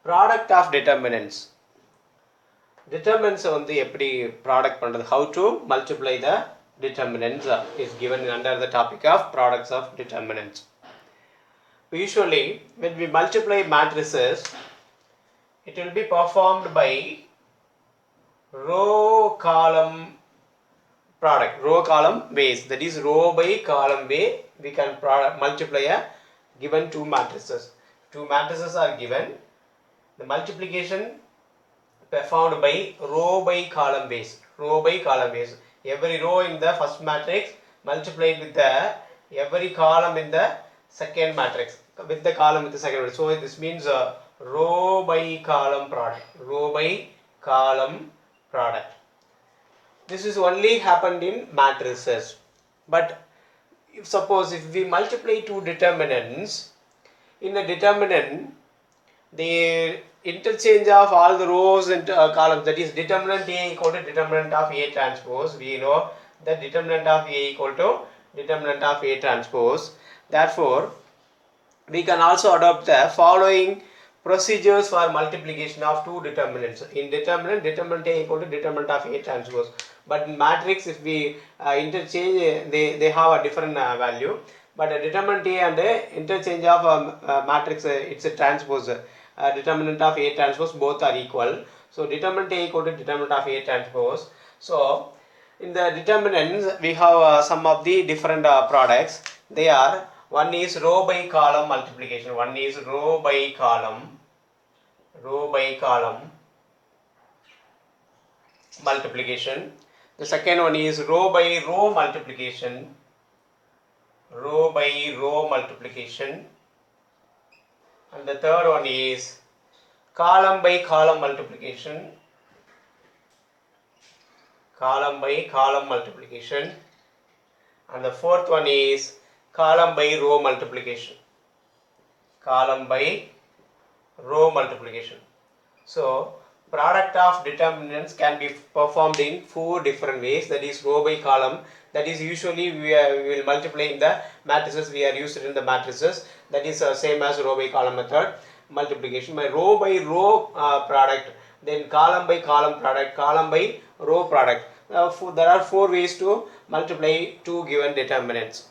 Product of determinants. Determinants வந்து எப்படி product பண்றது, how to multiply the determinants is given under the topic of products of determinants. Usually when we multiply matrices, it will be performed by row column product, row column ways, that is row by column way we can multiply a given two matrices. Two matrices are given, the multiplication performed by row by column base. Row by column base. Every row in the first matrix multiplied with the every column in the second matrix, with the column with the second matrix. So this means row by column product. Row by column product. This is only happened in matrices. But if we multiply two determinants, in a determinant the interchange of all the rows and columns, that is determinant A equal to determinant of A transpose. We know that determinant of A equal to determinant of A transpose. Therefore we can also adopt the following procedures for multiplication of two determinants. In determinant, determinant A equal to determinant of A transpose. But in matrix, if we interchange, they have a different value. But a determinant A and interchange of matrix, it's a transpose. Determinant of A transpose, both are equal. So determinant A equal to determinant of A transpose. So in the determinants, we have some of the different products. They are, one is row by column multiplication. One is row by column multiplication. The second one is row by row multiplication. Row by row multiplication. And the third one is column by column multiplication. Column by column multiplication. And the fourth one is column by row multiplication. Column by row multiplication. So product of determinants can be performed in four different ways, that is row by column, that is usually we will multiply in the matrices, we are used in the matrices, that is same as row by column method multiplication. By row product, then column by column product, column by row product. There are four ways to multiply two given determinants.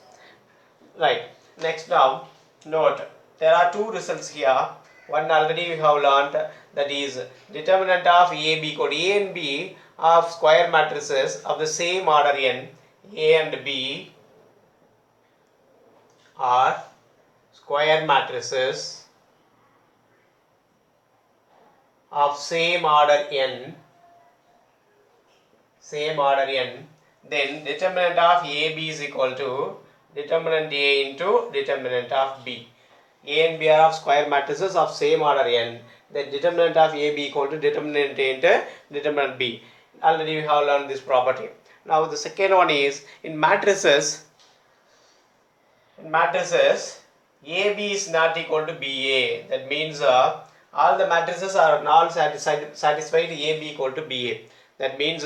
Right, next now note, there are two results here. One already we have learnt, that is determinant of A, B equal to A and B of square matrices of the same order n. A and B are square matrices of same order n. Then determinant of AB is equal to determinant A into determinant of B. A and B are of square matrices of same order n. The determinant of AB equal to determinant A into determinant B. Already we have learned this property. Now the second one is in matrices. AB is not equal to BA. That means all the matrices are not satisfied AB equal to BA. That means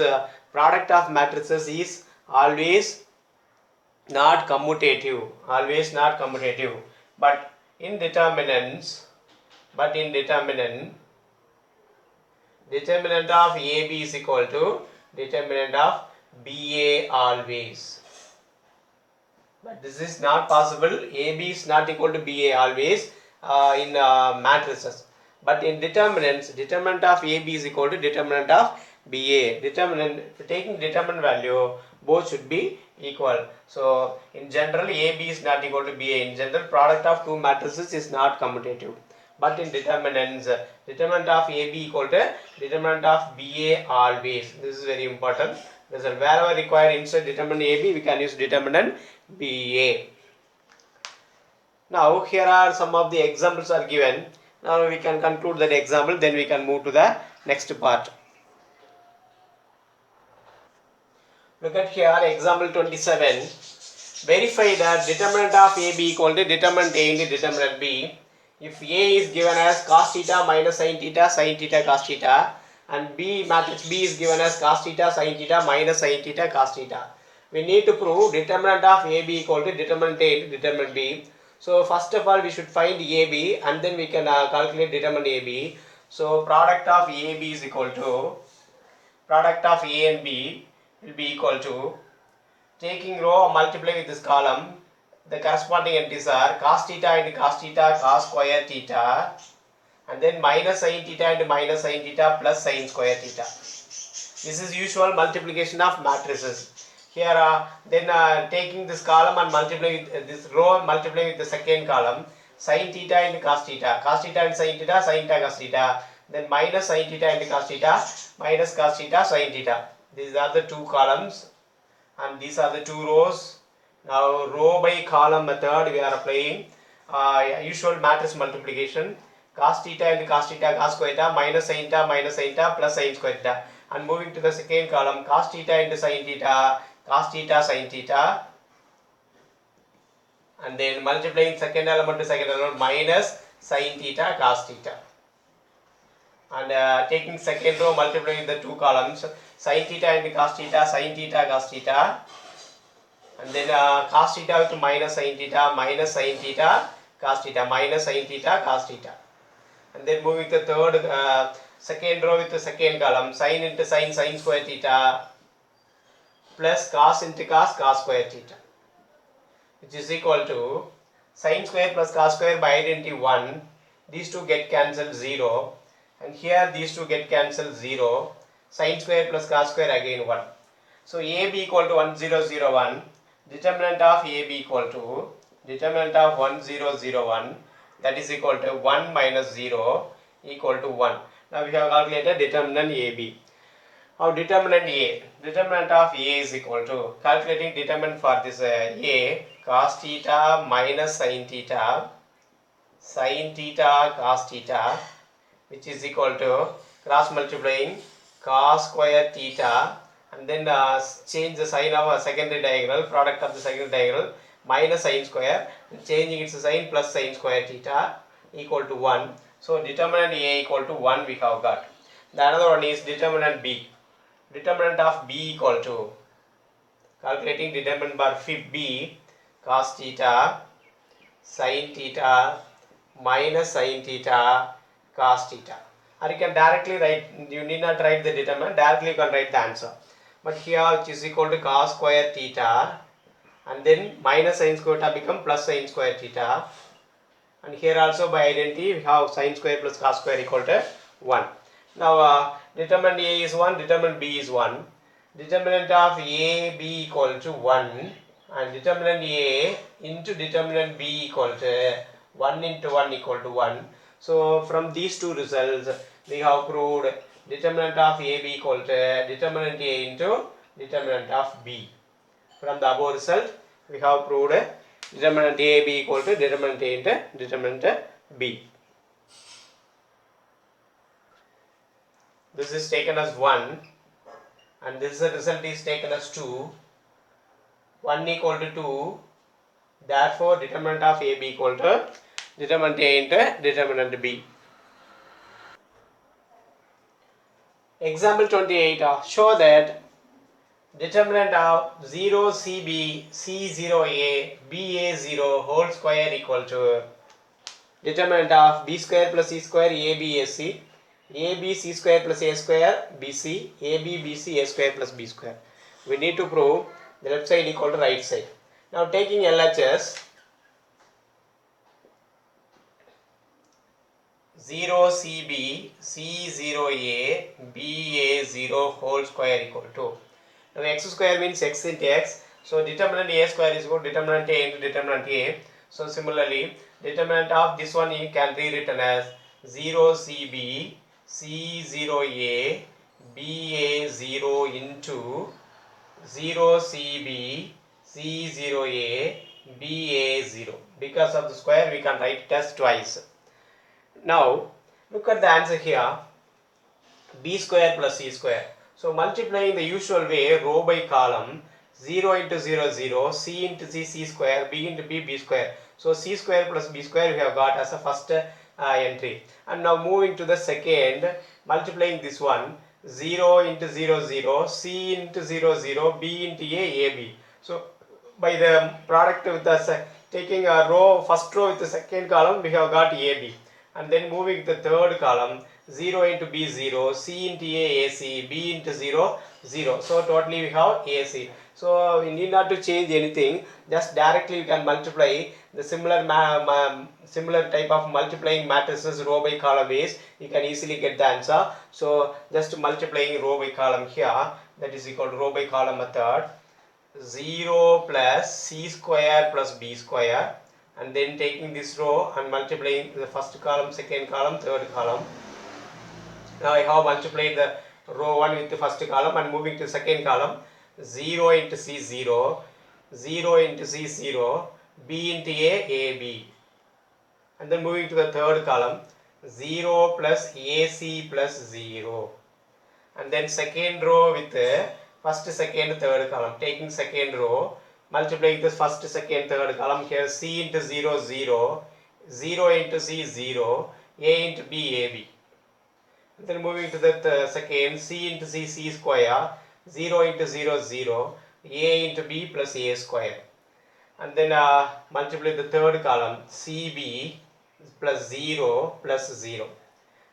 product of matrices is always not commutative. But in determinant of AB is equal to determinant of BA always. But this is not possible. AB is not equal to BA always in matrices. But in determinants, determinant of AB is equal to determinant of BA. Taking determinant value, both should be equal. So in general, AB is not equal to BA. In general, product of two matrices is not commutative. But in determinants, determinant of AB equal to determinant of BA always. This is very important. Result, wherever required inside determinant AB, we can use determinant BA. Now here are some of the examples are given. Now we can conclude that example, then we can move to the next part. Look at here, example 27. Verify that determinant of AB equal to determinant A into determinant B. If A is given as cos theta minus sin theta cos theta, and B, matrix B is given as cos theta sin theta minus sin theta cos theta. We need to prove determinant of AB equal to determinant A into determinant B. So first of all we should find AB and then we can calculate determinant AB. So product of A, B is equal to, product of A and B will be equal to, taking row multiply with this column, the corresponding entries are cos theta into cos theta, cos square theta, and then minus sin theta into minus sin theta plus sin square theta. This is usual multiplication of matrices. Here then taking this column and multiplying with this row and multiplying with the second column, sin theta into cos theta and sin theta cos theta, then minus sin theta into cos theta, minus cos theta sin theta. These are the two columns and these are the two rows. Now row by column method we are applying usual matrix multiplication, cos theta into cos theta cos square theta, minus sin theta plus sin square theta, and moving to the second column, cos theta into sin theta cos theta sin theta, and then multiplying second element to second element, minus sin theta cos theta, and taking second row multiplying the two columns, sin theta into cos theta cos theta, and then cos theta with minus sin theta cos theta, minus sin theta cos theta, and then moving to the third second row with the second column, sin into sin square theta plus cos into cos square theta, which is equal to sin square plus cos square by identity 1, these two get cancelled 0, and here these two get cancelled 0, sin square plus cos square again 1. So AB equal to 1001, determinant of AB equal to, determinant of 1001, that is equal to 1 minus 0 equal to 1. Now we have calculated determinant AB. Now determinant A, determinant of A is equal to, calculating determinant for this A, cos theta minus sin theta cos theta, which is equal to cross multiplying cos square theta, and then change the sign of a secondary diagonal, product of the secondary diagonal, minus sin square, changing its sign plus sin square theta equal to 1. So determinant A equal to 1 we have got. The another one is determinant B. Determinant of B equal to, calculating determinant bar fib B, cos theta sin theta minus sin theta cos theta. Or you can directly write, you need not write the determinant, directly you can write the answer. But here which is equal to cos square theta, and then minus sin square theta become plus sin square theta, and here also by identity we have sin square plus cos square equal to 1. Now determinant A is 1, determinant B is 1, determinant of A B equal to 1, and determinant A into determinant B equal to 1 into 1 equal to 1. So from these two results we have proved determinant of AB equal to determinant A into determinant of B. From the above result we have proved determinant A B equal to determinant A into determinant B. This is taken as 1 and this result is taken as 2. 1 equal to 2, therefore determinant of A B equal to determinant A into determinant B. Example 28, show that determinant of 0 CB C0A BA0 whole square equal to determinant of B square plus C square AB AC AB C square plus A square BC AB BC A square plus B square. We need to prove the left side equal to right side. Now taking LHS, 0 CB C0A BA0 whole square equal to, now x square means x into x, so determinant A square is equal to determinant A into determinant A. So similarly determinant of this one you can rewritten as 0 CB C0A BA0 into 0 CB C0A BA0. Because of the square we can write it as twice. Now look at the answer here, B square plus C square. So multiplying the usual way, row by column, 0 into 0 0, C into C square, B into B square. So C square plus B square we have got as a first entry. And now moving to the second, multiplying this one, 0 into 0 0, C into 0 0, B into A B. So by the product with the taking a row, first row with the second column we have got AB. And then moving to the third column, 0 into B 0, C into A AC, B into 0 0. So totally we have AC. So we need not to change anything, just directly we can multiply the similar type of multiplying matrices row by column ways. You can easily get the answer. So just multiplying row by column here, that is equal to row by column method. 0 plus C square plus B square, and then taking this row and multiplying the first column, second column, third column. Now I have multiplied the row 1 with the first column and moving to second column. 0 into C 0, 0 into C 0, B into A B. And then moving to the third column, 0 plus AC plus 0. And then second row with the first, second, third column. Taking second row, multiplying this first, second, third column here. C into 0 0, 0 into C 0, A into B AB. And then moving to the second, C into C C square, 0 into 0 0, A into B plus A square. And then multiply the third column, CB plus 0 plus 0.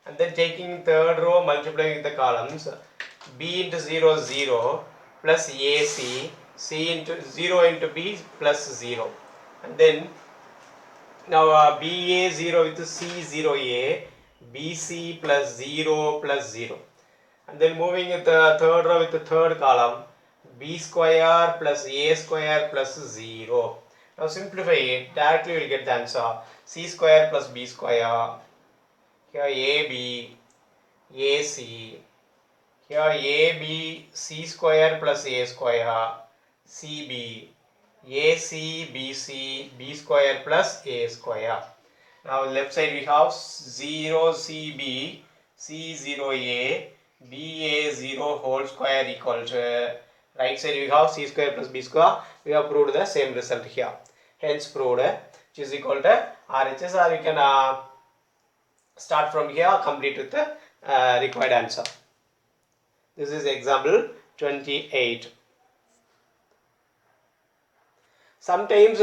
And then taking third row, multiplying the columns, B into 0 0 plus AC, C into 0 into B plus 0. And then now BA 0 with C 0A, BC plus 0 plus 0. And then moving at the third row with the third column, B square plus A square plus 0. Now simplify it, directly we will get the answer. C square plus B square, here AB, AC, here AB, C square plus A square, CB, AC, BC, B square plus A square. Now left side we have 0 CB, C0A, BA0 whole square equal to, right side we have C square plus B square. We have proved the same result here. Hence proved which is equal to RHS, or we can start from here, complete with the required answer. This is example 28. Sometimes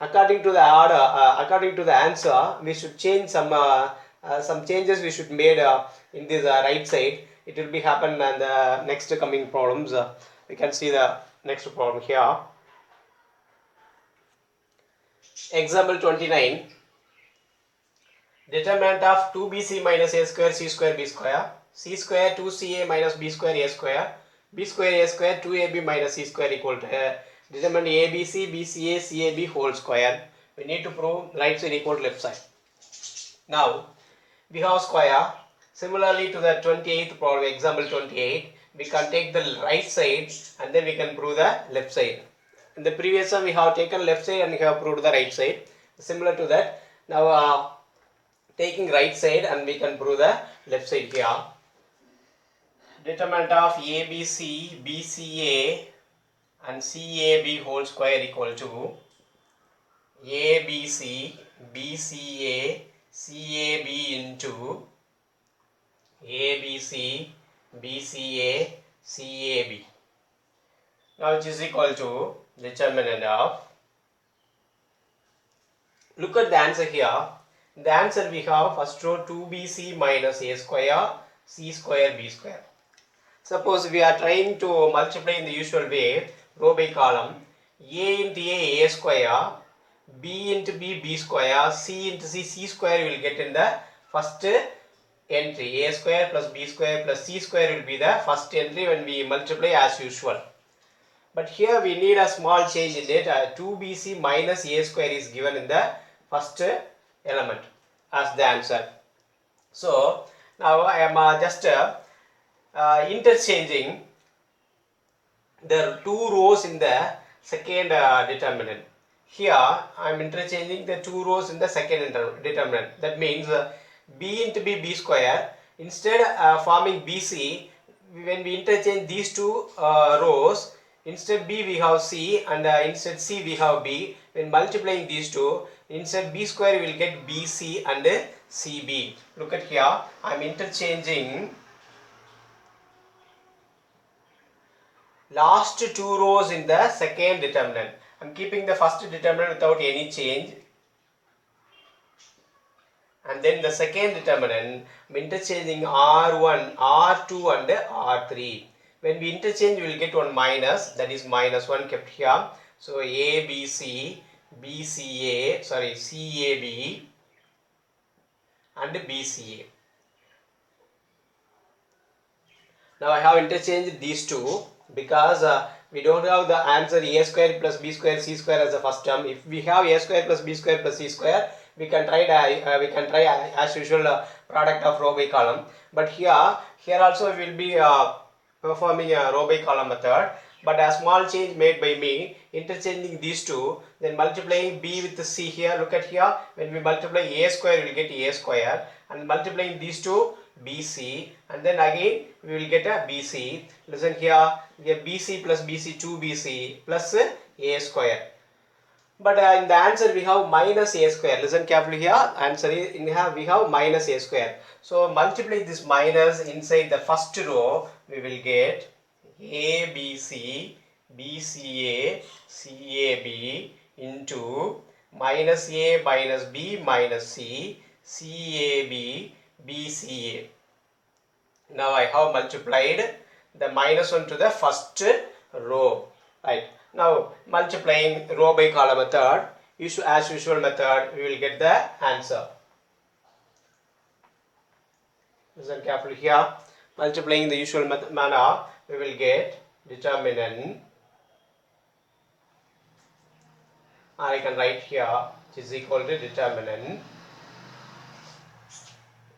according to the order, according to the answer, we should change some changes we should made in this right side. It will be happen in the next coming problems. We can see the next problem here. Example 29. Determinant of 2bc minus a square c square b square, c square 2ca minus b square a square 2ab minus c square equal to determinant abc, bca, cab whole square. We need to prove right side equal to left side. Now we have square. Similarly to the 28th problem, example 28, we can take the right side and then we can prove the left side. In the previous one we have taken left side and we have proved the right side. Similar to that, now taking right side and we can prove the left side here. Determinant of ABC, BCA and CAB whole square equal to ABC, BCA, CAB into ABC, BCA, CAB. Now which is equal to determinant of, look at the answer here. In the answer we have first row 2bc minus a square, c square, b square. Suppose we are trying to multiply in the usual way, row by column, a into a square, b into b square, c into c square we will get in the first entry. A square plus b square plus c square will be the first entry when we multiply as usual. But here we need a small change in it. 2bc minus a square is given in the first element as the answer. So now I am just interchanging the two rows in the second determinant. Here I am interchanging the two rows in the second determinant. That means b into b square, instead forming bc, when we interchange these two rows, instead b we have c and instead c we have b. When multiplying these two, instead b square we will get bc and cb. Look at here, I am interchanging last two rows in the second determinant. I am keeping the first determinant without any change And then the second determinant, interchanging R1, R2 and R3. When we interchange, we will get one minus, that is minus 1 kept here. So ABC, BCA, sorry, CAB and BCA. Now I have interchanged these two because we don't have the answer a square plus b square c square as the first term. If we have a square plus b square plus c square, we can try as usual product of row by column. But here also we will be performing a row by column method. But a small change made by me, interchanging these two, then multiplying b with the c here. Look at here, when we multiply a square, we will get a square, and multiplying these two, BC, and then again we will get a BC. Listen here, BC plus BC, 2BC plus a square. But in the answer we have minus a square. Listen carefully here. Answer is in here we have minus a square. So multiply this minus inside the first row. We will get ABC, BCA, CAB into minus A minus B minus C, CAB, BCA. Now I have multiplied the minus 1 to the first row. Right. Now multiplying row by column method, as usual method, we will get the answer. Listen carefully here. Multiplying the usual manner, we will get determinant. I can write here, which is equal to determinant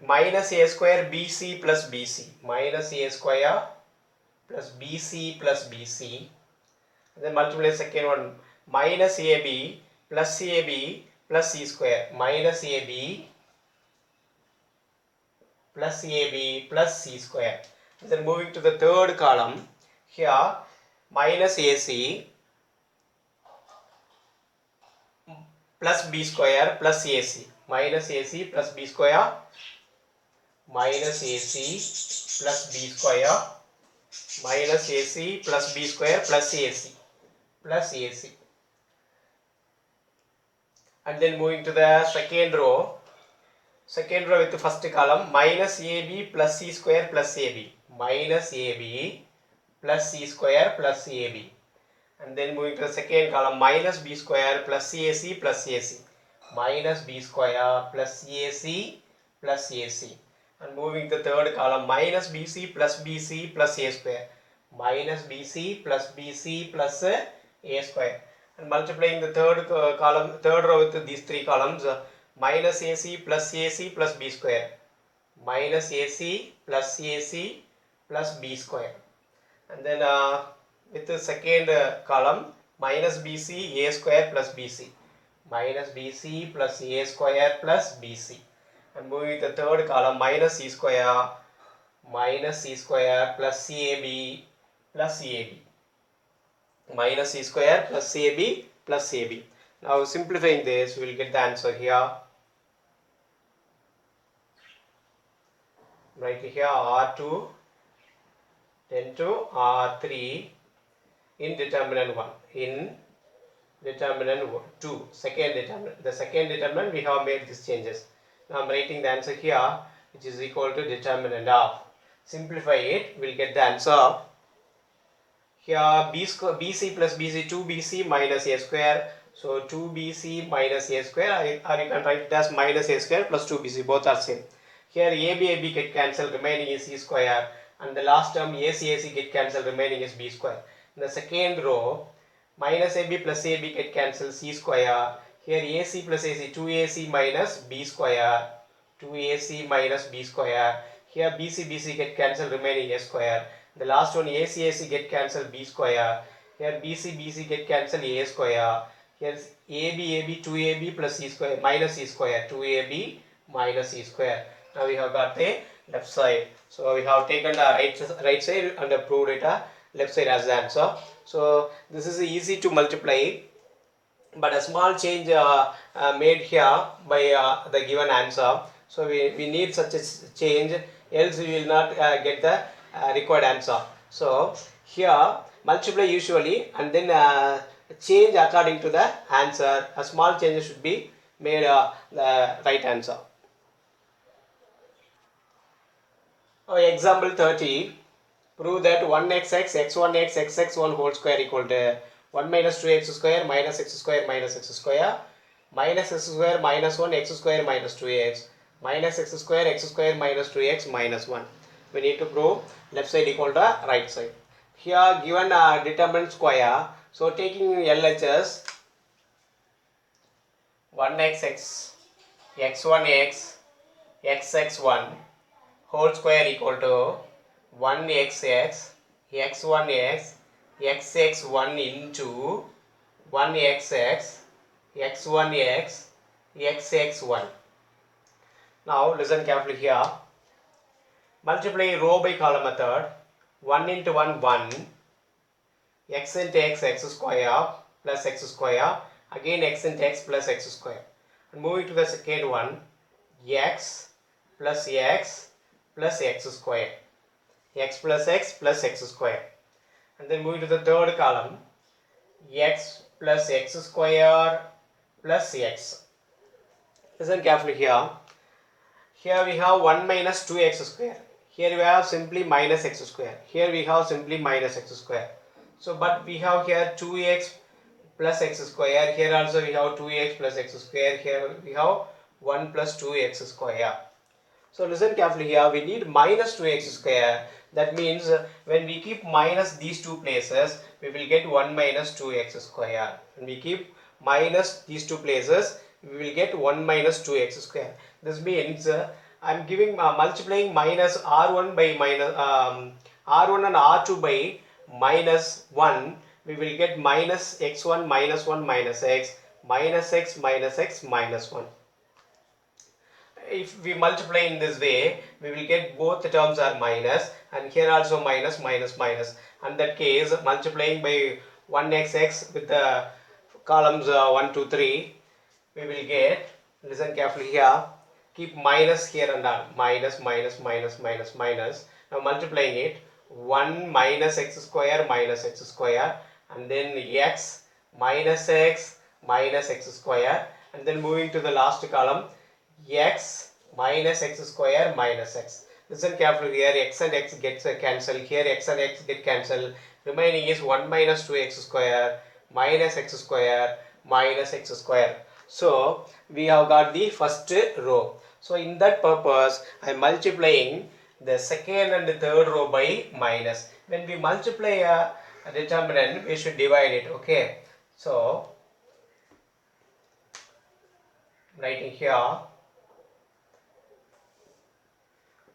minus a square BC plus BC, minus a square plus BC plus BC. Then multiply second one, minus AB plus CAB plus C square, minus AB plus CAB plus C square. Then moving to the third column, here minus AC plus B square plus AC, minus AC plus B square, minus AC plus B square, minus AC plus B square plus AC, plus AC. And then moving to the second row with the first column, minus AB plus C square plus AB, minus AB plus C square plus AB. And then moving to the second column, minus B square plus CAC plus AC, minus B square plus CAC plus AC. And moving to the third column, minus BC plus BC plus A square, minus BC plus BC plus A square. And multiplying the third row with these three columns, minus AC plus AC plus B square, minus AC plus AC plus B square. And then with the second column, minus BC A square plus BC, minus BC plus A square plus BC. And moving to the third column, minus C square plus CAB plus CAB, minus C square plus CAB plus CAB. Now simplifying this, we will get the answer here. Right here R2 10 to R3 in determinant 1, in determinant 2, second determinant. The second determinant we have made these changes. Now I am writing the answer here, which is equal to determinant of. Simplify it, we will get the answer. Here BC plus BC, 2BC minus A square. So 2BC minus A square, or you can write it as minus A square plus 2BC, both are same. Here AB get cancelled, remaining is C square, and the last term AC get cancelled, remaining is B square. In the second row, minus AB plus AB get cancelled, C square. Here AC plus AC, 2AC minus B square, 2AC minus B square. Here BC get cancelled, remaining A square. The last one AC get cancelled, B square. Here BC get cancelled, A square. Here AB 2AB plus C square minus C square, 2AB minus C square. Now we have got the left side. So we have taken the right side and proved it left side as the answer. So this is easy to multiply, but a small change made here by the given answer. So we need such a change, else we will not get the required answer. So here multiply usually and then change according to the answer. A small change should be made the right answer. Example 30. Prove that 1xx, x1x, xx1 whole square equal to 1 minus 2x square minus x square minus x square minus x square minus 1 x square minus 2x minus x square minus 2x minus 1. We need to prove left side equal to right side. Here given determinant square, so taking LHS 1xx, x1x, xx1 whole square equal to 1xx, x1x, xx1 into 1xx, x1x, xx1. Now listen carefully here. Multiply row by column method. 1 into 1, 1. X into x, x square plus x square. Again x into x plus x square. And moving to the second one. X plus x plus x square. X plus x plus x square. And then moving to the third column. X plus x square plus x. Listen carefully here. Here we have 1 minus 2x square. Here we have simply minus x square. Here we have simply minus x square. So, but we have here 2x plus x square. Here also we have 2x plus x square. Here we have 1 plus 2x square. So, listen carefully here. We need minus 2x square. That means when we keep minus these two places, we will get 1 minus 2x square. When we keep minus these two places, we will get 1 minus 2x square. This means I am giving multiplying minus r1 by minus r1 and r2 by minus 1. We will get minus x1 minus 1 minus x minus x minus x minus 1. If we multiply in this way, we will get both the terms are minus, and here also minus minus minus. In that case, multiplying by 1xx with the columns 1, 2, 3, we will get, listen carefully here, keep minus here and all, minus minus minus minus minus. Now multiplying it, 1 minus x square minus x square, and then x minus x square, and then moving to the last column, x minus x square minus x. Listen carefully here, x and x gets cancelled, here x and x get cancelled, remaining is 1 minus 2x square minus x square minus x square. So we have got the first row. So in that purpose, I am multiplying the second and the third row by minus. When we multiply a determinant, we should divide it. Okay. So writing here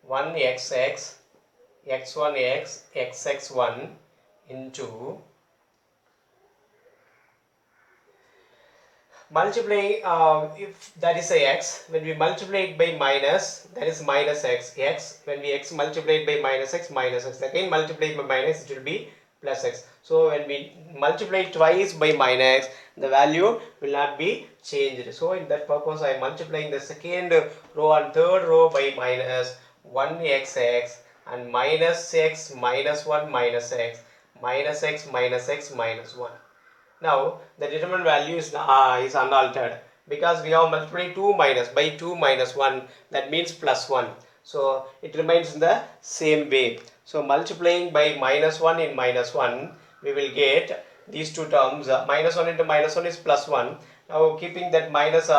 1xx, x1x, xx1 into multiplying, if that is a x, when we multiply it by minus, that is minus x, when we x multiply it by minus x, again multiply it by minus, it will be plus x. So when we multiply it twice by minus, the value will not be changed. So in that purpose, I am multiplying the second row and third row by minus 1xx and minus x minus 1 minus x minus x minus x minus 1. Now the determinant value is unaltered because we have multiplied 2 minus by 2 minus 1, that means plus 1. So it remains in the same way. So multiplying by minus 1 in minus 1, we will get these two terms. Minus 1 into minus 1 is plus 1. Now keeping that minus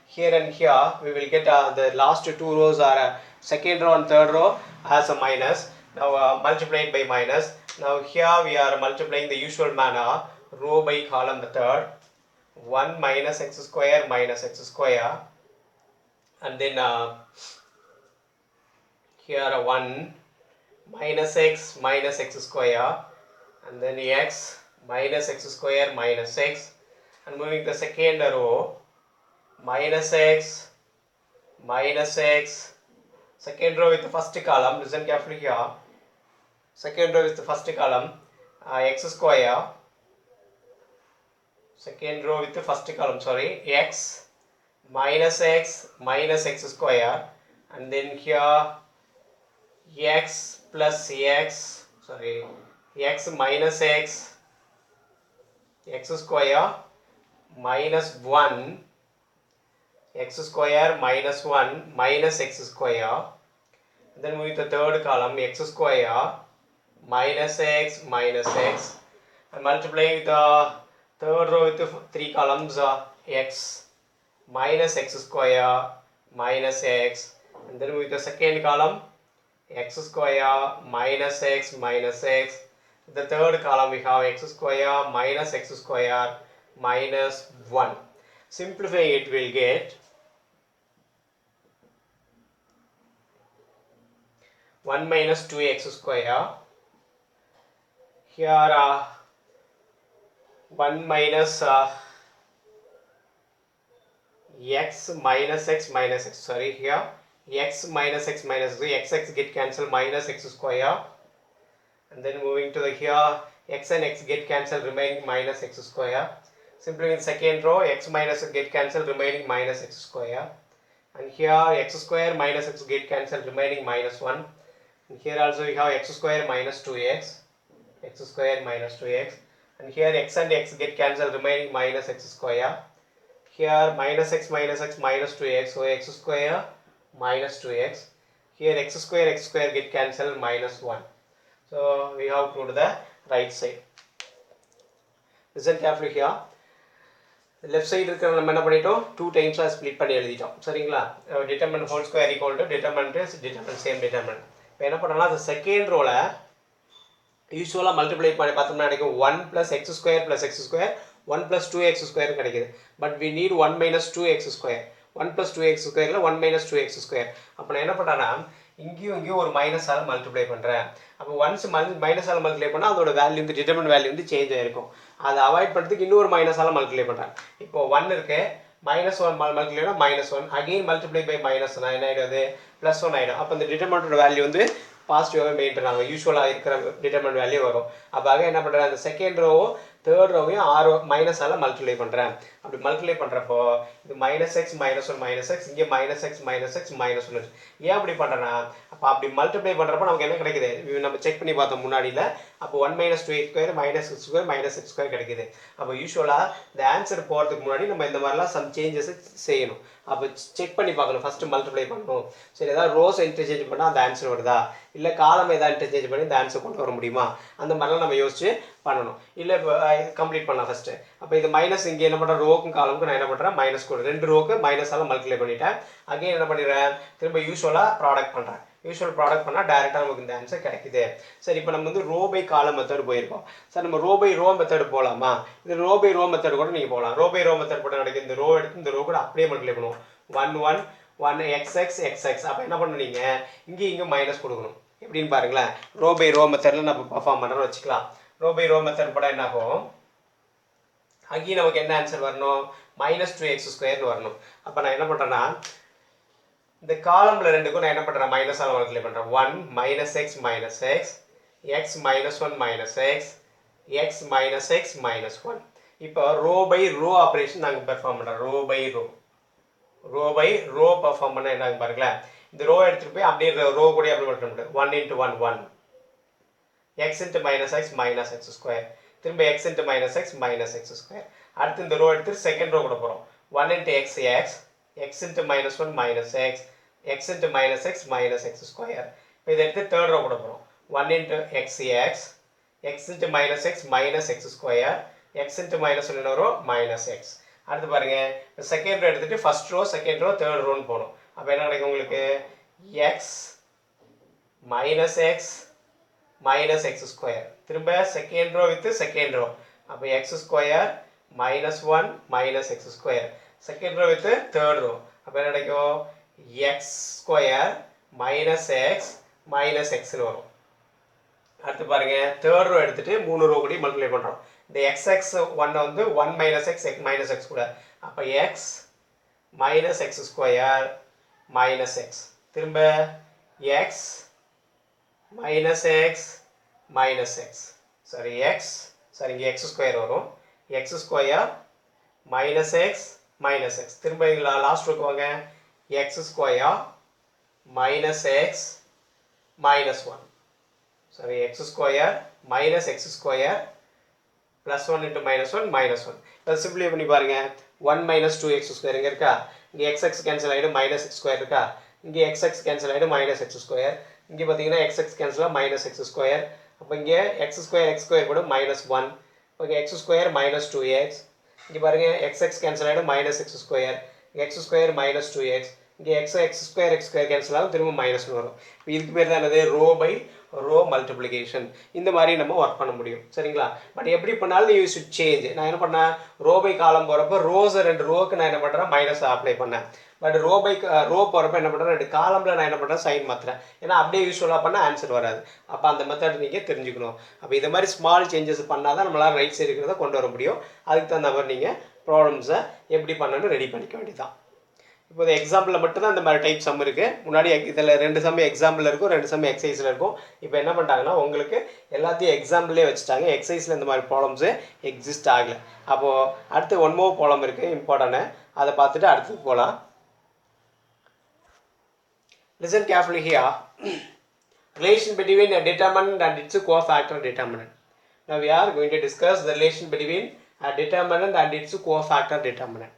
here and here, we will get the last two rows are second row and third row as a minus. Now multiply it by minus. Now here we are multiplying the usual manner, row by column method. 1 minus x square minus x square, and then here 1 minus x square, and then x minus x square minus x, and moving the second row, minus x, second row with the first column, listen carefully here, second row is the first column, x square, second row with the first column, x minus x square, and then here x plus x, x minus x square minus 1, x square minus 1 minus x square, then moving to the third column x square minus x minus x, and multiplying the third row with 3 columns x minus x square minus x, and then with the second column x square minus x minus x. The third column we have x square minus x square minus 1. Simplifying it, will get 1 minus 2x square. Here 1 minus x minus x minus x. Sorry, here x minus x minus x get cancelled, minus x square. And then moving to the here x and x get cancelled, remaining minus x square. Simply in second row x minus x get cancelled, remaining minus x square. And here x square minus x get cancelled, remaining minus 1. And here also we have x square minus 2x, x square minus 2x. And here x and x get cancelled, remaining minus x square. Here minus x minus x minus 2x, so x square minus 2x. Here x square get cancelled, minus 1. So we have proved the right side. Listen carefully here. Left side இருக்கிற நம்ம என்ன பண்ணிட்டோம், 2 times split பண்ணி எழுதிட்டோம். சரிங்களா? Determinant whole square equal to determinant same determinant. இப்போ என்ன பண்ணலாம், அந்த செகண்ட் ரோல யூஸ்வலாக மல்டிப்ளை பண்ணி பார்த்தோம்னா கிடைக்கும் 1 plus x square plus x square 1 plus 2x square கிடைக்குது. But we need 1 minus 2x square. 1 plus 2x square 1 minus 2x square. அப்போ நான் என்ன பண்ணுறேன்னா இங்கேயும் ஒரு மைனஸால் மல்டிப்ளை பண்ணுறேன். அப்போ ஒன்ஸ் மைனஸால் மல்டிப்ளை பண்ணால் அதோட வேல்யூ வந்து டிட்டர்மினன்ட் வேல்யூ வந்து சேஞ்ச் ஆகிருக்கும். அதை அவாய்ட் பண்ணுறதுக்கு இன்னொரு மைனஸால் மல்டிப்ளை பண்ணுறேன். இப்போ 1 இருக்கு, -1 மல்டிப்ளைனா -1, அகெயின் மல்டிப்ளை பை -1 என்ன ஆகிடுது, +1 ஆகிடும். அப்போ இந்த டிட்டர்மினன்ட் வேல்யூ வந்து பாசிட்டிவாகவே மெயின்டைன் ஆகும், யூஸ்வலாக இருக்கிற டிட்டர்மினன்ட் வேல்யூ வரும். அப்போ என்ன பண்ணுறேன், அந்த செகண்ட் ரோவும் தேர்ட் ரோவையும் மைனஸால் மல்டிப்ளை பண்ணுறேன். அப்படி மல்டிப்ளை பண்ணுறப்போ இது -x -1 இங்கே -x -1. ஏன் அப்படி பண்ணுறேன்னா, அப்போ அப்படி மல்டிப்ளை பண்ணுறப்போ நமக்கு என்ன கிடைக்குது, நம்ம செக் பண்ணி பார்த்தோம் முன்னாடியில். அப்போ 1 minus 2x square minus x square minus x square கிடைக்குது. அப்போ யூஸ்வலாக இந்த ஆன்சர் போகிறதுக்கு முன்னாடி நம்ம இந்த மாதிரிலாம் சம் சேஞ்சஸ் செய்யணும். அப்போ செக் பண்ணி பார்க்கணும், ஃபஸ்ட்டு மல்டிப்ளை பண்ணணும். சரி, ஏதாவது ரோஸ் இன்டர்சேஞ்ச் பண்ணால் அந்த ஆன்சர் வருதா, இல்லை காலம் ஏதாவது இன்டர்சேஞ்ச் பண்ணி இந்த ஆன்சர் கொண்டு வர முடியுமா, அந்த மாதிரிலாம் நம்ம யோசிச்சு பண்ணணும். இல்லை இப்போ கம்ப்ளீட் பண்ணலாம் ஃபஸ்ட்டு. அப்போ இது மைனஸ் இங்கே என்ன பண்ணுறேன், ரோக்கும் காலமுக்கு நான் என்ன பண்ணுறேன், மைனஸ் கூட 2 ரோக்கு மைனஸால் மல்டிப்ளை பண்ணிட்டேன். அகைன் என்ன பண்ணிடுறேன், திரும்ப யூஸ்வலாக ப்ராடக்ட் பண்ணுறேன். யூஸ்வல் ப்ராடக்ட் பண்ணால் டேரெக்டாக நமக்கு இந்த ஆன்சர் கிடைக்குது. சரி, இப்போ நம்ம வந்து ரோ பை காலம் மெத்தட் போயிருக்கோம். சார் நம்ம ரோ பை ரோ மெத்தட் போகலாமா, இது ரோ பை ரோ மெத்தட் கூட நீங்கள் போகலாம். ரோ பை ரோ மெத்தட் கூட நடக்குது, இந்த ரோ எடுத்து இந்த ரோ கூட அப்படியே மல்டிப்ளை பண்ணுவோம். 1 xx. அப்போ என்ன பண்ணுவீங்க, இங்கே மைனஸ் கொடுக்கணும். எப்படின்னு பாருங்களேன், ரோ பை ரோ மெத்தடில் நம்ம பர்ஃபார்ம் பண்ணுறோம்னு வச்சுக்கலாம். ரோ பை ரோ மெத்தட் போட என்ன ஆகும், அங்கேயும் நமக்கு என்ன ஆன்சர் வரணும், -2x square வரணும். அப்போ நான் என்ன பண்ணுறேன்னா, இந்த காலம்ல ரெண்டுக்கும் நான் என்ன பண்ணுறேன், மைனஸால் மல்டிப்ளை பண்ணுறேன். 1 minus x minus x, x minus 1 minus x, x minus x minus 1. இப்போ ரோ பை ரோ ஆப்ரேஷன் நாங்கள் பெர்ஃபார்ம் பண்ணுறோம். ரோ பை ரோ பெர்ஃபார்ம் பண்ண என்ன பாருங்களேன், இந்த ரோ எடுத்துகிட்டு போய் அப்படியே ரோ கூட அப்படி பண்ணுறோம். 1 into 1 1, x into minus x minus x square, திரும்ப x into minus x minus x square. அடுத்து இந்த ரோ எடுத்து செகண்ட் ரோ கூட போகிறோம். 1 into x x into minus 1 minus x into minus x minus x square. இப்போ இதை எடுத்து third row கூட போகிறோம். 1 into x x into minus x minus x square, x into minus 1 என்ன வரும், minus x. அடுத்து பாருங்க, செகண்ட் ரோ எடுத்துட்டு first row second row third ரோன்னு போகணும். அப்போ என்ன கிடைக்கும் உங்களுக்கு, x minus x minus x square. திரும்ப second row with second row, அப்போ x square minus 1 minus x square. Second row with third row, அப்போ என்ன கிடைக்கும், x square minus x minus x வரும். அடுத்து பாருங்க, தேர்ட் ரோ எடுத்துட்டு 3 ரோ கூட மல்டிப்ளை பண்ணுறோம். இந்த xx 1 வந்து 1 minus x minus x கூட, அப்போ x minus x square minus x. திரும்ப x minus x minus x. சரி இங்கே x square வரும். x square minus x minus x. திரும்ப இங்கே லாஸ்ட் ரோக்கு வாங்க, x square minus x minus 1. சரி, x square minus x square plus 1 into minus 1 minus 1. இப்போ சிம்பிளை பண்ணி பாருங்க, 1 minus 2x square இங்கே இருக்கா, இங்கே x கேன்சல் ஆகிடும், minus x square இருக்கா. இங்கே xx கேன்சல் ஆகிடும் மைனஸ் எக்ஸ் ஸ்கொயர். இங்கே பார்த்தீங்கன்னா xx கேன்சலாக மைனஸ் எக்ஸ் ஸ்கொயர். அப்போ இங்கே எக்ஸ் ஸ்கொயர் கூட minus 1. Okay X square minus 2x. இங்கே பாருங்கள் xx கேன்சல் ஆகிடும் minus X square. X square minus 2x. இங்கே எக்ஸ் ஸ்கொயர் கேன்சல் ஆகும் திரும்ப மைனஸ் வரும். இப்போ இதுக்கு பேர் தான் என்னது ரோ பை ரோ மல்டிப்ளிகேஷன். இந்த மாதிரி நம்ம ஒர்க் பண்ண முடியும் சரிங்களா. பட் எப்படி பண்ணாலும் யூ ஷுட் சேஞ்ச். நான் என்ன பண்ணேன் ரோ பை காலம் போகிறப்ப ரோஸை 2 ரோக்கு நான் என்ன பண்ணுறேன் மைனஸ் அப்ளை பண்ணேன். பட் ரோ போகிறப்ப என்ன பண்ணுறேன் 2 காலமில் நான் என்ன பண்ணுறேன் சைன் மாற்றுறேன். ஏன்னா அப்படியே யூஸ்வலாக பண்ணால் ஆன்சர் வராது. அப்போ அந்த மெத்தட் நீங்கள் தெரிஞ்சுக்கணும். அப்போ இது மாதிரி ஸ்மால் சேஞ்சஸ் பண்ணால் தான் நம்மளால் ரைட் சைடு இருக்கிறத கொண்டு வர முடியும். அதுக்கு தகுந்த மாதிரி நீங்கள் ப்ராப்ளம்ஸை எப்படி பண்ணணும்னு ரெடி பண்ணிக்க வேண்டியதான். இப்போ இந்த எக்ஸாம்பிளில் மட்டும்தான் இந்த மாதிரி டைப் சம் இருக்குது. முன்னாடி இதில் 2 சம் எக்ஸாம்பிளில் இருக்கும், 2 சம் எக்ஸசைஸில் இருக்கும். இப்போ என்ன பண்ணிட்டாங்கன்னா உங்களுக்கு எல்லாத்தையும் எக்ஸாம்பிளே வச்சுட்டாங்க. எக்ஸசைஸில் இந்த மாதிரி ப்ராப்ளம்ஸு எக்ஸிஸ்ட் ஆகலை. அப்போது அடுத்து 1 more ப்ராப்ளம் இருக்குது இம்பார்ட்டன்ட்டு. அதை பார்த்துட்டு அடுத்து போகலாம். Listen carefully here. Relation between a determinant and its cofactor determinant. Now we are going to discuss the relation between a determinant and its cofactor determinant.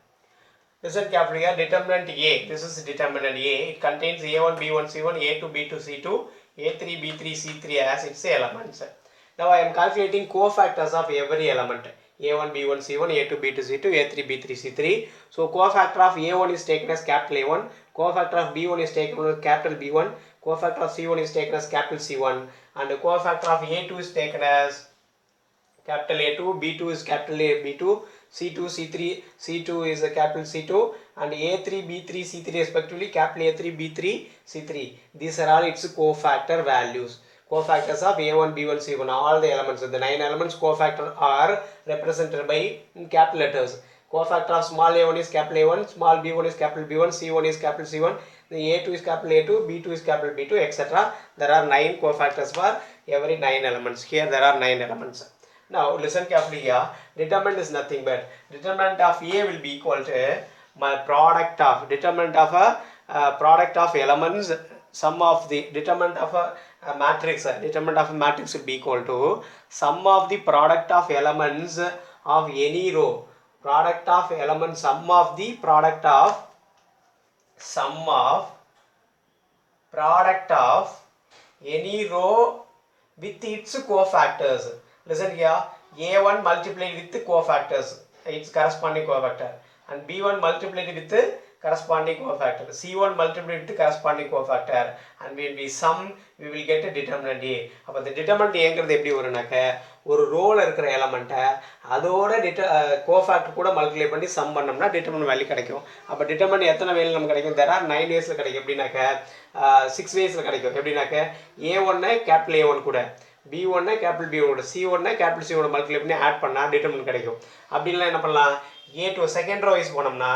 Listen carefully here. Determinant A. This is determinant A. It contains A1, B1, C1, A2, B2, C2, A3, B3, C3 as its elements. Now I am calculating cofactors of every element. A1, B1, C1, A2, B2, C2, A3, B3, C3. So cofactor of A1 is taken as capital A1. Cofactor of B1 is taken as capital B1. Cofactor of C1 is taken as capital C1. And the cofactor of A2 is taken as capital A2. B2 is capital A, B2. C2, C3, C2 is a capital C2. And A3, B3, C3 respectively capital A3, B3, C3. These are all its cofactor values. Cofactors of A1, B1, C1, all the elements. The 9 elements cofactor are represented by capital letters. Cofactor of small a1 is capital A1, small b1 is capital B1, C1 is capital C1, the A2 is capital A2, B2 is capital B2, etc. There are 9 cofactors for every 9 elements. Here there are 9 elements. Now listen carefully here. Determinant is nothing but determinant of A will be equal to my product of determinant of a product of elements. Sum of the determinant of a matrix. Determinant of a matrix will be equal to sum of the product of elements of any row. Product of elements. Sum of the product of any row with its cofactors. Listen here. A1 multiplied with cofactors, its corresponding cofactor, and B1 multiplied with corresponding cofactor, C1 multiplied with corresponding cofactor, and when we sum we will get a determinant A. அப்போ the determinant Aங்கிறது எப்படி வரும்னாக்க ஒரு ரோவில் இருக்கிற எலமெண்ட்டை அதோட cofactor கூட multiply பண்ணி some பண்ணோம்னா determinant value கிடைக்கும். அப்போ டிட்டர்மினன்ட் எத்தனை வேலையில் நமக்கு கிடைக்கும்? there are 9 waysல கிடைக்கும். எப்படின்னாக்க 6 waysல கிடைக்கும். எப்படின்னாக்க A1 கேபிட்டல் A1 கூட, B1 கேபிட்டல் B1 கூட, C1 கேபிட்டல் C1 மல்டிப்ளை பண்ணி ஆட் பண்ணால் டிட்டர்மினன்ட் கிடைக்கும். அப்படின்லாம் என்ன பண்ணலாம்? A2 செகண்ட் ரோ வைஸ் போனோம்னா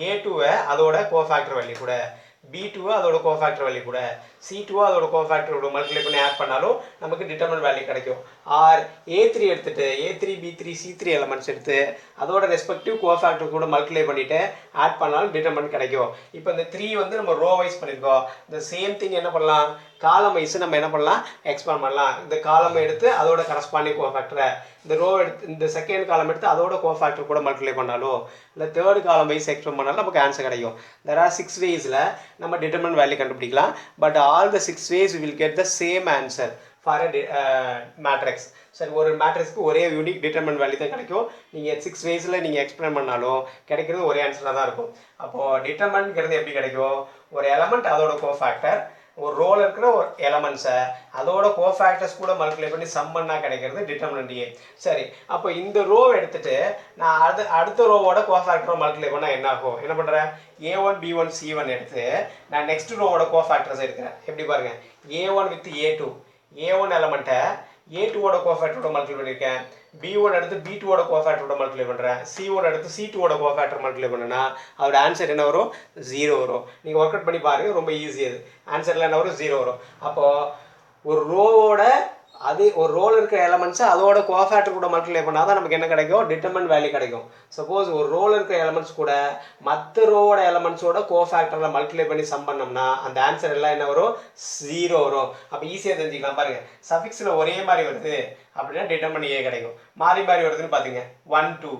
A2வை அதோட கோஃபேக்டர் வேல்யூ கூட, B2 அதோட கோஃபேக்டர் வேல்யூ கூட, C2 அதோட கோஃபேக்டர் கூட மல்டிப்ளை பண்ணி ஆட் பண்ணாலும் நமக்கு டிட்டர்மினன்ட் வேல்யூ கிடைக்கும். ஆர் A3 எடுத்துட்டு A3, B3, C3 எலமெண்ட்ஸ் எடுத்து அதோட ரெஸ்பெக்டிவ் கோஃபேக்டர் கூட மல்டிப்ளை பண்ணிட்டு ஆட் பண்ணாலும் டிட்டர்மினன்ட் கிடைக்கும். இப்போ இந்த 3 வந்து நம்ம ரோ வைஸ் பண்ணியிருக்கோம். இந்த சேம் திங் என்ன பண்ணலாம்? காலம் வைஸ் நம்ம என்ன பண்ணலாம்? எக்ஸ்பேண்ட் பண்ணலாம். இந்த காலம் எடுத்து அதோட கரஸ்பாண்டிங் கோஃபேக்டரை, இந்த ரோ எடுத்து இந்த செகண்ட் காலம் எடுத்து அதோட கோஃபேக்டர் கூட மல்டிப்ளை பண்ணாலும், இல்லை தேர்ட் காலம் வைஸ் எக்ஸ்பேண்ட் பண்ணாலும் நமக்கு ஆன்சர் கிடைக்கும். there are 6 waysல நம்ம டிட்டர்மினன்ட் வேல்யூ கண்டுபிடிக்கலாம். But all the 6 ways we will get the same answer for a matrix. சரி, ஒரு மேட்ரிக்ஸ்க்கு ஒரே யூனிக் டிட்டர்மினன்ட் வேல்யூ தான் கிடைக்கும். நீங்கள் 6 waysல நீங்கள் எக்ஸ்பிளைன் பண்ணாலும் கிடைக்கிறது ஒரே ஆன்சராக தான் இருக்கும். அப்போது டிட்டர்மினன்ட்ங்கிறது எப்படி கிடைக்கும்? ஒரு எலமெண்ட் அதோட கோஃபேக்டர், ஒரு ரோல் இருக்கிற ஒரு எலமெண்ட்ஸை அதோட கோஃபேக்டர்ஸ் கூட மல்டிப்ளை பண்ணி சம் பண்ணால் கிடைக்கிறது டிட்டர்மினன்ட் A. சரி, அப்போ இந்த ரோவை எடுத்துட்டு நான் அடுத்த ரோவோட கோஃபேக்டரை மல்டிப்ளை பண்ணால் என்ன ஆகும்? என்ன பண்ணுறேன்? A1, B1, C1 எடுத்து நான் நெக்ஸ்ட் ரோவோட கோஃபேக்டர்ஸ் எடுக்கிறேன். எப்படி பாருங்கள், A1 with A2, A1 எலமெண்ட்டை A2ஓட கோஃபேக்டரோட multiply பண்ணியிருக்கேன். B1 எடுத்து B2ஓட கோஃபேக்டரோட மல்டிப்ளை பண்ணுறேன். C1 எடுத்து C2ஓட கோஃபேக்டர் மல்டிப்ளை பண்ணுன்னா அதோட ஆன்சர் என்ன வரும்? 0 வரும். நீங்கள் ஒர்க் அவுட் பண்ணி பாருங்கள், ரொம்ப ஈஸி. அது ஆன்சரில் என்ன வரும்? 0 வரும். அப்போது ஒரு ரோவோட அது ஒரு ரோல் இருக்கிற எலமெண்ட்ஸை அதோட கோஃபேக்டர் கூட மல்டிப்ளை பண்ணால் தான் நமக்கு என்ன கிடைக்கும்? டிட்டர்மினன்ட் வேல்யூ கிடைக்கும். சப்போஸ் ஒரு ரோல் இருக்கிற எலமெண்ட்ஸ் கூட மற்ற ரோவோட எலமெண்ட்ஸோட கோஃபேக்டரில் மல்டிப்ளை பண்ணி சம் பண்ணோம்னா அந்த ஆன்சர் எல்லாம் என்ன வரும்? 0 வரும். அப்போ ஈஸியாக தெரிஞ்சுக்கலாம். பாருங்கள், சஃபிக்ஸில் ஒரே மாதிரி வருது அப்படின்னா டிட்டர்மினன்ட் A கிடைக்கும். மாறி மாறி வருதுன்னு பார்த்தீங்க 1, 2,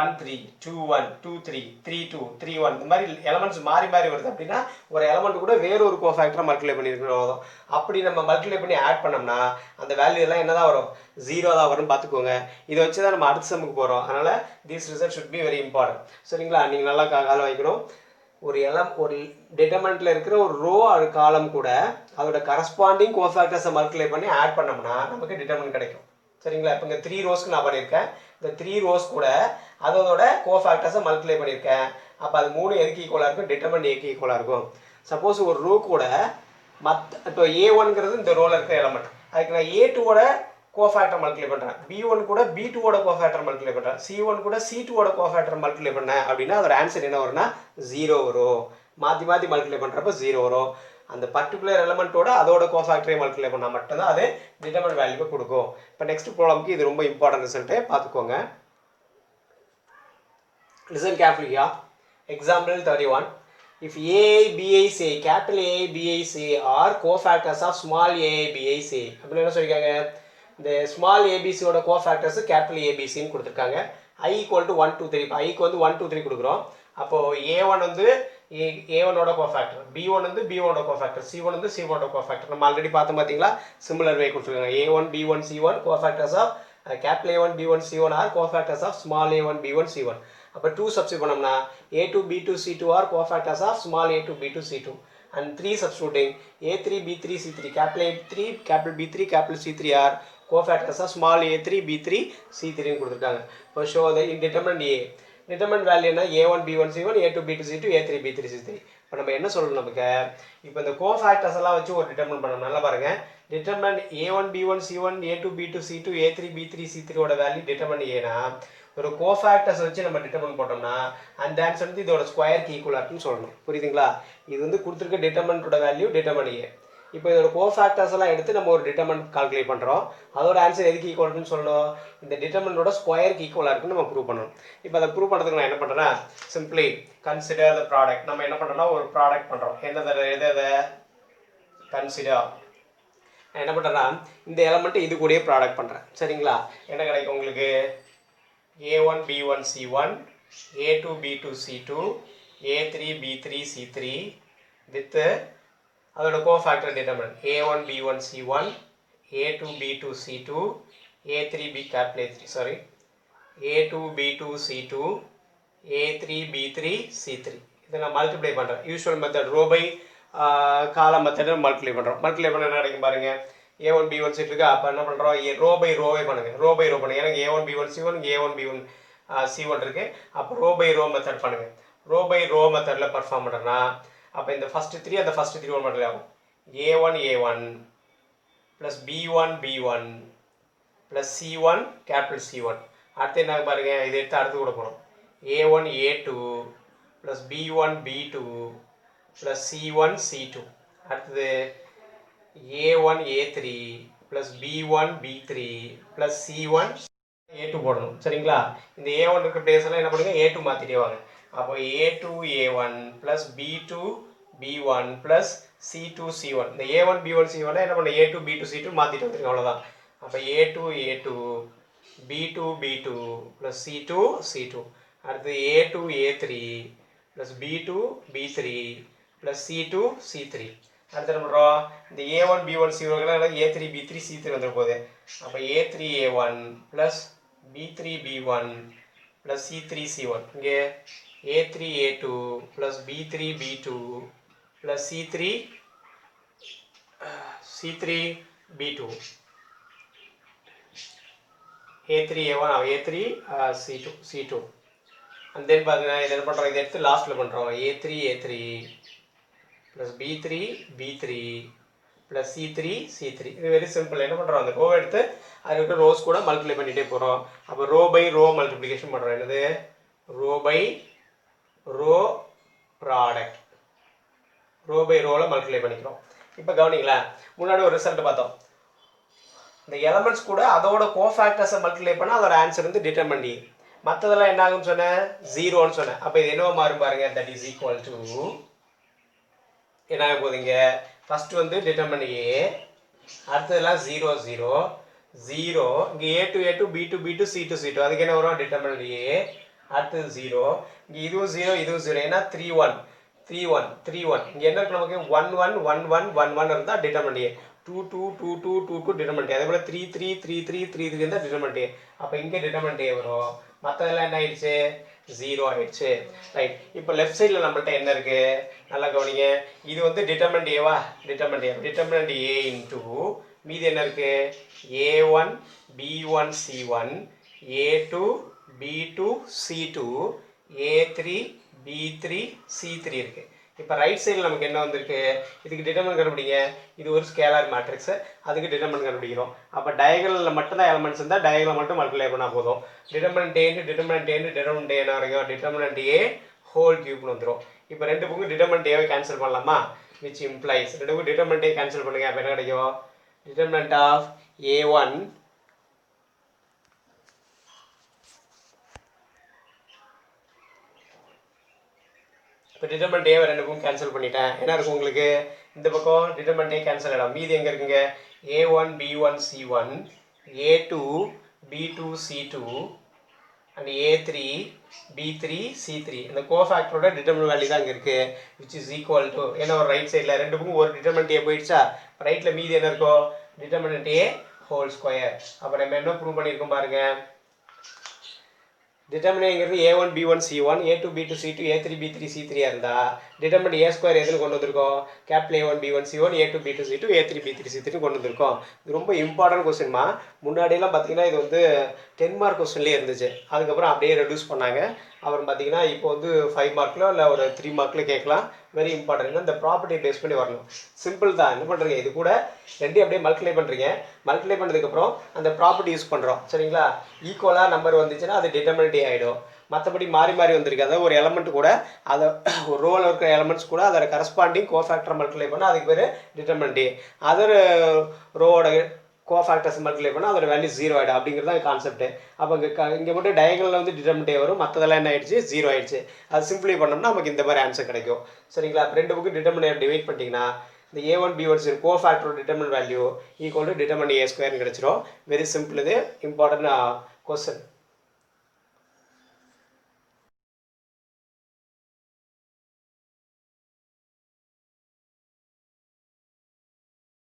1 3 2 1 2 3 3 2 3 1 இந்த மாதிரி எலமெண்ட்ஸ் மாறி மாறி வருது அப்படின்னா ஒரு எலமெண்ட் கூட வேற ஒரு கோஃபேக்டரை மல்டிப்ளை பண்ணியிருக்கிறோம். அப்படி நம்ம மல்டிப்ளை பண்ணி ஆட் பண்ணோம்னா அந்த வேல்யூ எல்லாம் என்னதான் வரும், 0 தான் வரும்னு பார்த்துக்கோங்க. இதை வச்சு தான் நம்ம அடுத்த சம்முக்கு போகிறோம். அதனால this result should be very important. சரிங்களா? நீங்கள் நல்லா கால வைக்கணும். ஒரு டிட்டர்மெண்ட்ல இருக்கிற ஒரு ரோ ஒரு காலம் கூட அதோட கரஸ்பாண்டிங் கோஃபேக்டர்ஸை மல்டிப்ளை பண்ணி ஆட் பண்ணோம்னா நமக்கு டிட்டர்மெண்ட் கிடைக்கும். சரிங்களா? இப்போ இங்கே 3 ரோஸ்க்கு நான் பண்ணியிருக்கேன். இந்த 3 ரோஸ் கூட அதோட கோஃபேக்டர்ஸை மல்டிப்ளை பண்ணியிருக்கேன். அப்போ அது 3 எதுக்கு ஈக்குவலாக இருக்கும், டிட்டர்மெண்ட் ஏக்கு ஈக்குவலாக இருக்கும். சப்போஸ் ஒரு ரோ கூட இப்போ A1ங்கிறது இந்த ரோல இருக்கிற எலமெண்ட், அதுக்கு நான் A2ஓட கோஃபேக்டர் மல்டிப்ளை பண்ணுறேன், B1 கூட B2ஓட கோஃபேக்டர் மல்டிப்ளை பண்ணுறேன், C1 கூட C2ஓட கோஃபேக்டர் மல்டிப்ளை பண்ணேன் அப்படின்னா அதோட ஆன்சர் என்ன வரும்னா 0 வரும். மாற்றி மாற்றி மல்டிப்ளை பண்ணுறப்ப 0 வரும். அந்த பர்டிகுலர் எலமெண்ட்டோட அதோட கோஃபேக்டரை மல்டிப்ளை பண்ணால் மட்டும்தான் அது டிட்டர்மெண்ட் வேல்யூவை கொடுக்கும். இப்போ நெக்ஸ்ட் ப்ராப்ளம்க்கு இது ரொம்ப இம்பார்ட்டன்ட் ரிசல்ட்டை பார்த்துக்கோங்க. Listen carefully here. Example 31. If A, B, I, C, capital A, B, I, C are cofactors of small a, B, I, C. அப்படின்னு என்ன சொல்லியிருக்காங்க, இந்த ஸ்மால் ஏபிசியோட கோஃபேக்டர்ஸ் கேபிட்டல் ஏபிசின்னு கொடுத்துருக்காங்க. I equal to 1 2 3. இப்போ ஐக்கு வந்து 1 2 3 கொடுக்குறோம். அப்போது A1 வந்து A1ஓட கோஃபேக்டர், B1 வந்து B1ஓட கோஃபேக்டர், C1 வந்து C1ஓட கோஃபேக்டர். நம்ம ஆல்ரெடி பார்த்தோம் பார்த்தீங்களா, சிமிலர் வே கொடுத்துருக்காங்க. A1 B1 C1 cofactors of capital A1 B1 C1 are cofactors of small a1 B1 C1. அப்போ 2 சப்ஸ்டிட் பண்ணோம்னா A2 B2 C2 are cofactors of small a2 B2 C2. and 3 substituting A3 B3 C3, capital A3 capital B3 capital C3 are cofactors of small a3 B3 C3 ன்னு கொடுத்துருக்காங்க. இப்போ show the determinant A. determinant value என்ன, A1 B1 C1 A2 B2 C2 A3 B3 C3. இப்போ நம்ம என்ன சொல்லணும், நமக்கு இப்போ இந்த கோஃபேக்டர்ஸ் எல்லாம் வச்சு ஒரு டிட்டர்மின் பண்ணணும். நல்லா பாருங்க, determinant A1 B1 C1 A2 B2 C2 A3 B3 C3 ஓட வேல்யூ டிட்டர்மினன்ட் ஏனா ஒரு கோஃபேக்டர்ஸ் வச்சு நம்ம டிட்டர்மின் போட்டோம்னா அந்த ஆன்சர் வந்து இதோட ஸ்கொயருக்கு ஈக்குவலா இருக்குன்னு சொல்லணும். புரியுதுங்களா? இது வந்து கொடுத்துருக்க டிட்டர்மினன்ட்டோட வேல்யூ டிட்டர்மினன்ட் ஏ. இப்போ இதோட கோஃபேக்டர்ஸ் எல்லாம் எடுத்து நம்ம ஒரு டிட்டர்மினன்ட் கால்குலேட் பண்ணுறோம். அதோட ஆன்சர் எதுக்கு ஈக்குவல்னு சொல்லணும், இந்த டிட்டர்மினன்ட்டோட ஸ்கொயருக்கு ஈக்குவலாக இருக்குன்னு நம்ம ப்ரூவ் பண்ணணும். இப்போ அதை ப்ரூவ் பண்ணுறதுக்கு நான் என்ன பண்ணுறேன்னா, சிம்பிளி கன்சிடர் த ப்ராடக்ட். நம்ம என்ன பண்ணுறோம்னா ஒரு ப்ராடக்ட் பண்ணுறோம். எதை கன்சிடர். நான் என்ன பண்ணுறேன்னா இந்த எலமெண்ட்டு இது கூடயே ப்ராடக்ட் பண்ணுறேன். சரிங்களா? என்ன கிடைக்கும் உங்களுக்கு, A1 B1 C1 A2 B2 C2 A3 B3 C3 with அதோட cofactor determinant A1 B1 C1 A2 B2 C2 A3 B capital A3 sorry A2 B2 C2 A3 B3 C3. இதை நான் மல்டிப்ளை பண்ணுறேன். Usual method row by காலம் method multiply பண்ணுறோம். Multiply பண்ண என்ன கிடைக்கும் பாருங்க, A1 B1 C2 இருக்கா. அப்போ என்ன பண்ணுறோம், ரோ பை ரோவே பண்ணுங்க. ரோ பை ரோ பண்ணுங்க. எனக்கு A1 B1 C1 A1 B1 C1 இருக்கு. அப்போ ரோ பை ரோ மெத்தட் பண்ணுங்க. ரோ பை ரோ மெத்தடில் பர்ஃபார்ம் பண்ணுறேன்னா அப்போ இந்த ஃபஸ்ட்டு 3 அந்த ஃபஸ்ட்டு 3 ஒன் மட்டும் ஆகும். A1 A1 plus B1 B1 plus C1 capital C1. அடுத்து என்ன பாருங்க, இதை எடுத்து அடுத்து கூட போகிறோம். A1 A2 plus B1 B2 plus C1 C2. அடுத்தது A1 A3 plus B1 B3 plus C1 A2 போடணும். சரிங்களா? இந்த A1 இருக்க பிளேஸ் எல்லாம் என்ன பண்ணுங்க, A2 மாற்றிட்டே வாங்க. அப்போ A2 A1 plus B2 B1 plus C2 C1. இந்த A1 B1 C1 என்ன பண்ண, A2 B2 C2 மாற்றிட்டு வந்துருங்க, அவ்வளோதான். அப்போ A2 A2 B2 B2 plus C2 C2. அடுத்து A2 A3 plus B2 B3 plus C2 C3. அடுத்து என்ன பண்ணுறோம், இந்த A1 B1 C1 A3 B3 C3 வந்துட போகுது. அப்போ A3 A1 plus B3 B1 plus C3 C1. இங்கே A3 A2 plus B3 B2 plus C3 B2. A3 A1 A3 C2. And then பார்த்தீங்கன்னா இதை என்ன பண்ணுறோம், இதை எடுத்து லாஸ்ட்டில் பண்ணுறோம். A3 A3 plus B3 B3 plus C3 C3. இது வெரி சிம்பிள். என்ன பண்ணுறோம், அந்த ரோ எடுத்து அது இருக்கிற ரோஸ் கூட மல்டிப்ளை பண்ணிகிட்டே போகிறோம். அப்போ ரோ பை ரோ மல்டிப்ளிகேஷன் பண்ணுறோம். என்னது, row by row product. Row by ரோவில் மல்டிப்ளை பண்ணிக்கிறோம். இப்போ கவனிங்களா, முன்னாடி ஒரு ரிசல்ட் பார்த்தோம். இந்த எலமெண்ட்ஸ் கூட அதோட கோஃபேக்டர்ஸை மல்டிப்ளை பண்ணால் அதோட ஆன்சர் வந்து டிட்டர்மினன்ட் ஏ. மற்றதெல்லாம் என்ன ஆகும்னு சொன்னேன், 0ன்னு சொன்னேன். அப்போ இது என்னவோ மாறும் பாருங்க, தட் இஸ் ஈக்குவல் டு என்ன ஆக போகுதுங்க, ஃபஸ்ட்டு வந்து டிட்டர்மினன்ட் ஏ, அடுத்ததெல்லாம் 0 0 0. இங்கே A2 A2 B2 B2 C2 C2. அதுக்கு என்ன வரும், டிட்டர்மினன்ட் ஏ. அடுத்து 0 இங்கே இதுவும் 0 இதுவும் 0 ஏன்னா 3 1 3 1 3 1 இங்கே என்ன இருக்கு நமக்கு 1 1 1 1 1 1 இருந்தால் டிட்டர்மினன்ட் A 2 2 2 2 2 2 டிட்டர்மினன்ட் அதே போல் 3 3 3 3 3 3 இருந்தால் டிட்டர்மினன்ட் A அப்போ இங்கே டிட்டர்மினன்ட் A வரும் மற்றதெல்லாம் என்ன ஆயிடுச்சு 0 ஆயிடுச்சு ரைட் இப்போ லெஃப்ட் சைடில் நம்மள்ட்ட என்ன இருக்கு நல்லா கவனிங்க இது வந்து determinant Eva determinant A into மீதி என்ன இருக்கு A1 B1 C1 A2 B2 C2 A3 B3 C3 இருக்கு இப்போ ரைட் சைடில் நமக்கு என்ன வந்திருக்கு இதுக்கு டிட்டர்மினன்ட் கண்டுபிடிங்க இது ஒரு ஸ்கேலார் மேட்ரிக்ஸ் அதுக்கு டிட்டர்மினன்ட் கண்டுபிடிக்கிறோம் அப்போ டயகனலில் மட்டும் தான் எலமெண்ட்ஸ் இருந்தால் டயகனல் மட்டும் மல்டிப்ளை பண்ணால் போதும் டிட்டர்மினன்ட் A என்ன வரைக்கும் டிட்டர்மினன்ட் A ஹோல் கியூப்னு வந்துடும் இப்போ ரெண்டு புக்கு டிட்டர்மினன்ட் Aவை கேன்சல் பண்ணலாமா which implies ரெண்டு புக்கு டிட்டர்மினன்ட் A கேன்சல் பண்ணுங்க அப்போ என்ன கிடைக்கும் டிட்டர்மினன்ட் ஆஃப் A1 இப்போ டிட்டர்மினன்ட் ஏவை ரெண்டு பக்கம் கேன்சல் பண்ணிட்டேன் என்ன இருக்கும் உங்களுக்கு இந்த பக்கம் டிட்டர்மினன்ட் ஏ கேன்சல் ஆகிடும் மீதி எங்கே இருக்குங்க A1 B1 C1 A2 B2 C2 and A3 B3 C3 இந்த கோஃபேக்டரோட டிட்டர்மினன்ட் வேல்யூ தான் இங்கே இருக்குது விச் இஸ் ஈக்குவல் டு ஏன்னா ஒரு ரைட் சைடில் ரெண்டு பக்கம் ஒரு டிட்டர்மினன்ட் ஏ போயிடுச்சா ரைட்டில் மீதி என்ன இருக்கும் டிட்டர்மினன்ட் ஏ ஹோல் ஸ்கொயர் அப்போ நம்ம என்ன ப்ரூவ் பண்ணியிருக்கோம் பாருங்க டிட்டர்மினன்ட்ங்கிறது A1 B1 C1 A2 B2 C2 A3 B3 C3 இருந்தால் டிட்டர்மினன்ட் A ஸ்கொயர் எதுன்னு கொண்டு வந்திருக்கோம் capital A1 B1 C1 A2 B2 C2 A3 B3 C3 கொண்டு வந்திருக்கோம் இது ரொம்ப இம்பார்ட்டன்ட் கொஸ்டின்மா முன்னாடியெல்லாம் பார்த்தீங்கன்னா இது வந்து 10 மார்க் கொஸ்டின்லேயே இருந்துச்சு அதுக்கப்புறம் அப்படியே ரெடியூஸ் பண்ணாங்க அப்புறம் பார்த்தீங்கன்னா இப்போ வந்து 5 மார்க்கில் இல்லை ஒரு 3 மார்க்கில் கேட்கலாம் வெரி இம்பார்ட்டன்ட் இந்த ப்ராப்பர்ட்டி பேஸ் பண்ணி வரணும் சிம்பிள் தான் என்ன பண்ணுறீங்க இது கூட ரெண்டையும் அப்படியே மல்டிப்ளை பண்ணுறீங்க மல்டிப்ளை பண்ணதுக்கப்புறம் அந்த ப்ராப்பர்ட்டி யூஸ் பண்ணுறோம் சரிங்களா ஈக்குவலாக நம்பர் வந்துச்சுன்னா அது டிட்டர்மினன்ட் ஆகிடும் மற்றபடி மாறி மாறி வந்திருக்கு அதாவது ஒரு எலமெண்ட் கூட அதை ஒரு ரோவில் இருக்கிற எலமெண்ட்ஸ் கூட அதோட கரஸ்பாண்டிங் கோஃபேக்டரை மல்டிப்ளை பண்ணால் அதுக்கு பேர் டிட்டர்மினன்ட் அதர் ரோவோட கோஃபேக்டர்ஸ் மல்டிப்ளை பண்ணால் அதோட வேல்யூ 0 ஆகிடும் அப்படிங்கிறது தான் கான்செப்ட் அப்போ இங்கே மட்டும் டயகனலில் வந்து டிட்டர்மினன்ட் வரும் மற்றதெல்லாம் என்ன ஆயிடுச்சு 0 ஆயிடுச்சு அது சிம்பிளை பண்ணோம்னா நமக்கு இந்த மாதிரி ஆன்சர் கிடைக்கும் சரிங்களா ரெண்டு புக்கு டிட்டர்மினன்ட் டிவைட் பண்ணிட்டீங்கன்னா இந்த A1 B1 கோஃபேக்டரோட determinant value equal to determinant A ஸ்கொயர்னு கிடைச்சிரும் வெரி சிம்பிள் இது இம்பார்ட்டன்ட் கொஸ்டின்